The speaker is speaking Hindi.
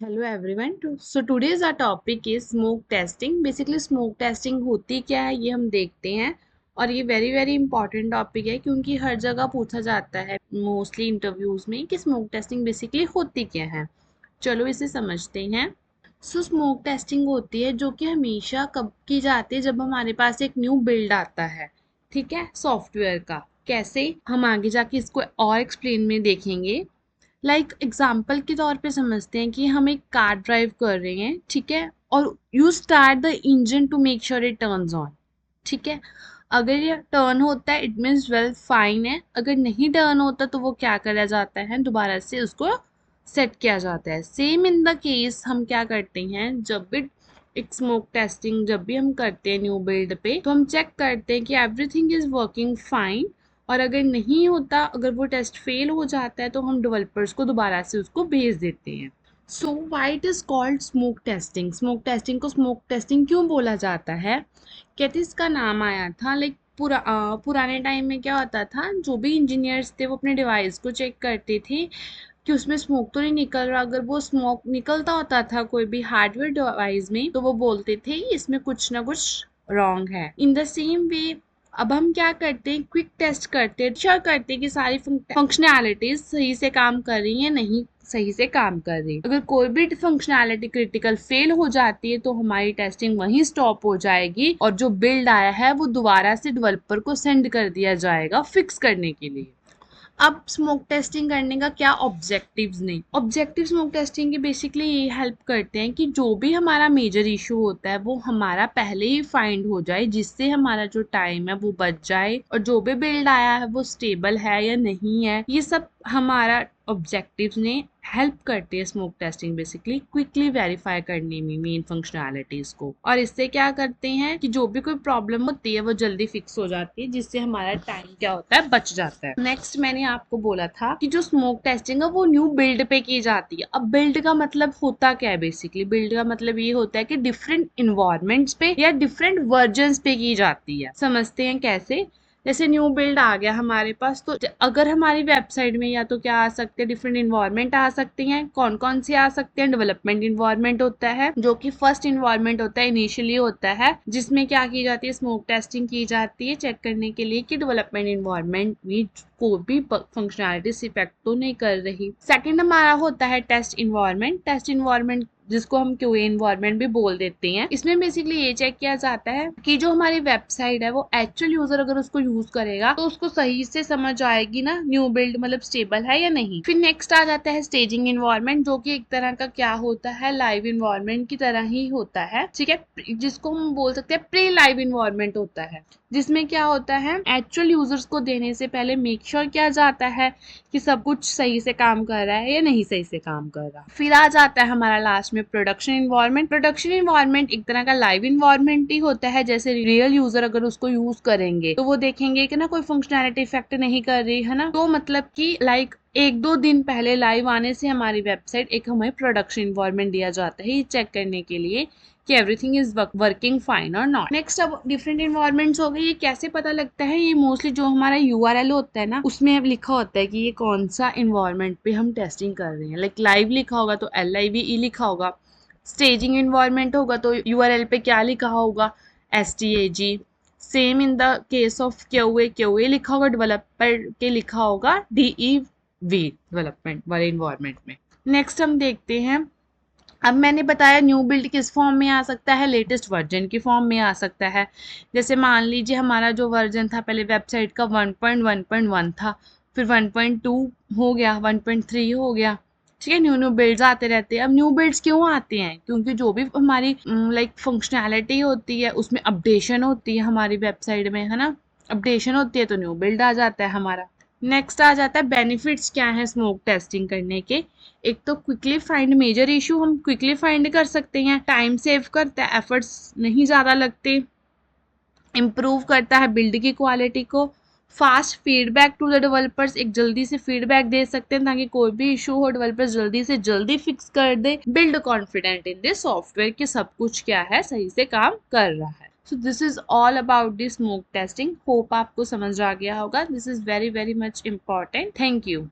Hello everyone. So today's our topic is smoke testing. Basically smoke testing होती क्या है ये हम देखते हैं, और ये वेरी वेरी इंपॉर्टेंट टॉपिक है क्योंकि हर जगह पूछा जाता है मोस्टली इंटरव्यूज में कि स्मोक टेस्टिंग बेसिकली होती क्या है। चलो इसे समझते हैं। सो स्मोक टेस्टिंग होती है जो कि हमेशा कब की जाती है, जब हमारे पास एक न्यू बिल्ड आता है, ठीक है, सॉफ्टवेयर का। कैसे, हम आगे जाके इसको और एक्सप्लेन में देखेंगे। एग्जाम्पल के तौर पे समझते हैं कि हम एक कार ड्राइव कर रहे हैं, ठीक है, और you start the engine to make sure it turns on, ठीक है। अगर ये टर्न होता है इट मीन्स वेल फाइन है, अगर नहीं टर्न होता तो वो क्या करा जाता है, दोबारा से उसको सेट किया जाता है। सेम इन द केस हम क्या करते हैं, जब भी एक स्मोक टेस्टिंग जब भी हम करते हैं न्यू बिल्ड पे, तो हम चेक करते हैं कि एवरीथिंग इज वर्किंग फाइन। और अगर नहीं होता, अगर वो टेस्ट फेल हो जाता है, तो हम डेवलपर्स को दोबारा से उसको भेज देते हैं। So why it is called smoke testing. Smoke testing को स्मोक टेस्टिंग क्यों बोला जाता है? कैसे इसका नाम आया था? पुराने टाइम में क्या होता था, जो भी इंजीनियर्स थे वो अपने डिवाइस को चेक करते थे कि उसमें स्मोक तो नहीं निकल रहा। अगर वो स्मोक निकलता होता था कोई भी हार्डवेयर डिवाइस में, तो वो बोलते थे इसमें कुछ ना कुछ रॉन्ग है। इन द सेम वे अब हम क्या करते हैं, क्विक टेस्ट करते हैं, श्योर करते हैं कि सारी फंक्शनैलिटीज सही से काम कर रही है, नहीं सही से काम कर रही है। अगर कोई भी फंक्शनैलिटी क्रिटिकल फेल हो जाती है तो हमारी टेस्टिंग वहीं स्टॉप हो जाएगी, और जो बिल्ड आया है वो दोबारा से डेवलपर को सेंड कर दिया जाएगा फिक्स करने के लिए। अब स्मोक टेस्टिंग करने का क्या ऑब्जेक्टिव्स नहीं, ऑब्जेक्टिव स्मोक टेस्टिंग के बेसिकली ये हेल्प करते हैं कि जो भी हमारा मेजर इशू होता है वो हमारा पहले ही फाइंड हो जाए, जिससे हमारा जो टाइम है वो बच जाए, और जो भी बिल्ड आया है वो स्टेबल है या नहीं है, ये सब हमारा ऑब्जेक्टिव्स ने हेल्प करते हैं smoke testing basically quickly verify करने में मेन फंक्शनैलिटीज को। और इससे क्या करते हैं कि जो भी कोई प्रॉब्लम होती है वो जल्दी फिक्स हो जाती है, जिससे हमारा टाइम क्या होता है, बच जाता है। नेक्स्ट मैंने आपको बोला था कि जो स्मोक टेस्टिंग है वो न्यू बिल्ड पे की जाती है। अब बिल्ड का मतलब होता क्या है? बेसिकली बिल्ड का मतलब ये होता है कि डिफरेंट इन्वायरमेंट्स पे या डिफरेंट वर्जन्स पे की जाती है। समझते हैं कैसे। जैसे न्यू बिल्ड आ गया हमारे पास, तो अगर हमारी वेबसाइट में या तो क्या आ सकते हैं, डिफरेंट इन्वायरमेंट आ सकती हैं। कौन कौन से आ सकते हैं? डेवलपमेंट इन्वायरमेंट होता है, जो कि फर्स्ट इन्वायरमेंट होता है, इनिशियली होता है, जिसमें क्या की जाती है, स्मोक टेस्टिंग की जाती है चेक करने के लिए कि डेवलपमेंट इन्वायरमेंट में कोई भी फंक्शनैलिटीज इफेक्ट तो नहीं कर रही। सेकंड हमारा होता है टेस्ट इन्वायरमेंट। टेस्ट इन्वायरमेंट जिसको हम क्यूए इन्वायरमेंट भी बोल देते हैं। इसमें बेसिकली ये चेक किया जाता है कि जो हमारी वेबसाइट है वो एक्चुअल यूजर अगर उसको यूज करेगा तो उसको सही से समझ आएगी ना, न्यू बिल्ड मतलब स्टेबल है या नहीं। फिर नेक्स्ट आ जाता है स्टेजिंग इन्वायरमेंट, जो कि एक तरह का क्या होता है, लाइव इन्वायरमेंट की तरह ही होता है, ठीक है, जिसको हम बोल सकते हैं प्री लाइव इन्वायरमेंट होता है, जिसमें क्या होता है, एक्चुअल यूजर्स को देने से पहले मेक श्योर किया जाता है कि सब कुछ सही से काम कर रहा है या नहीं सही से काम कर रहा। फिर आ जाता है हमारा लास्ट में प्रोडक्शन इन्वायरमेंट। प्रोडक्शन इन्वायरमेंट एक तरह का लाइव इन्वायरमेंट ही होता है। जैसे रियल यूजर अगर उसको यूज करेंगे तो वो देखेंगे कि ना कोई फंक्शनैलिटी इफेक्ट नहीं कर रही है ना, तो मतलब कि एक दो दिन पहले लाइव आने से हमारी वेबसाइट एक हमें प्रोडक्शन इन्वायरमेंट दिया जाता है ये चेक करने के लिए कि एवरीथिंग इज वर्किंग फाइन और नॉट। नेक्स्ट अब डिफरेंट इन्वायरमेंट्स हो गए। ये कैसे पता लगता है? ये मोस्टली जो हमारा यूआरएल होता है ना, उसमें लिखा होता है कि ये कौन सा इन्वायरमेंट पे हम टेस्टिंग कर रहे हैं। लाइव लिखा होगा तो LIVE लिखा होगा। स्टेजिंग इन्वायरमेंट होगा तो यूआरएल पे क्या लिखा होगा, STAG। Same in the case of QA लिखा होगा, डेवलपर के लिखा होगा DEV, डेवलपमेंट वाले इन्वायरमेंट में। नेक्स्ट हम देखते हैं, अब मैंने बताया न्यू बिल्ड किस फॉर्म में आ सकता है, लेटेस्ट वर्जन की फॉर्म में आ सकता है। जैसे मान लीजिए हमारा जो वर्जन था पहले वेबसाइट का 1.1.1 था, फिर 1.2 हो गया, 1.3 हो गया, ठीक है। न्यू न्यू बिल्ड्स आते रहते हैं। अब न्यू बिल्ड्स क्यों आते हैं? क्योंकि जो भी हमारी फंक्शनैलिटी होती है उसमें अपडेशन होती है हमारी वेबसाइट में, है ना, अपडेशन होती है तो न्यू बिल्ड आ जाता है हमारा। नेक्स्ट आ जाता है बेनिफिट्स क्या है स्मोक टेस्टिंग करने के। एक तो क्विकली फाइंड मेजर इशू, हम क्विकली फाइंड कर सकते हैं, टाइम सेव करता है, एफर्ट्स नहीं ज़्यादा लगते, इम्प्रूव करता है बिल्ड की क्वालिटी को, fast feedback to the developers, एक जल्दी से फीडबैक दे सकते हैं ताकि कोई भी इशू हो डेवलपर्स जल्दी से जल्दी फिक्स कर दे, build confident in this software कि सब कुछ क्या है, सही से काम कर रहा है। So this is all about this smoke testing. Hope आपको समझ आ गया होगा। This is very very much important. Thank you.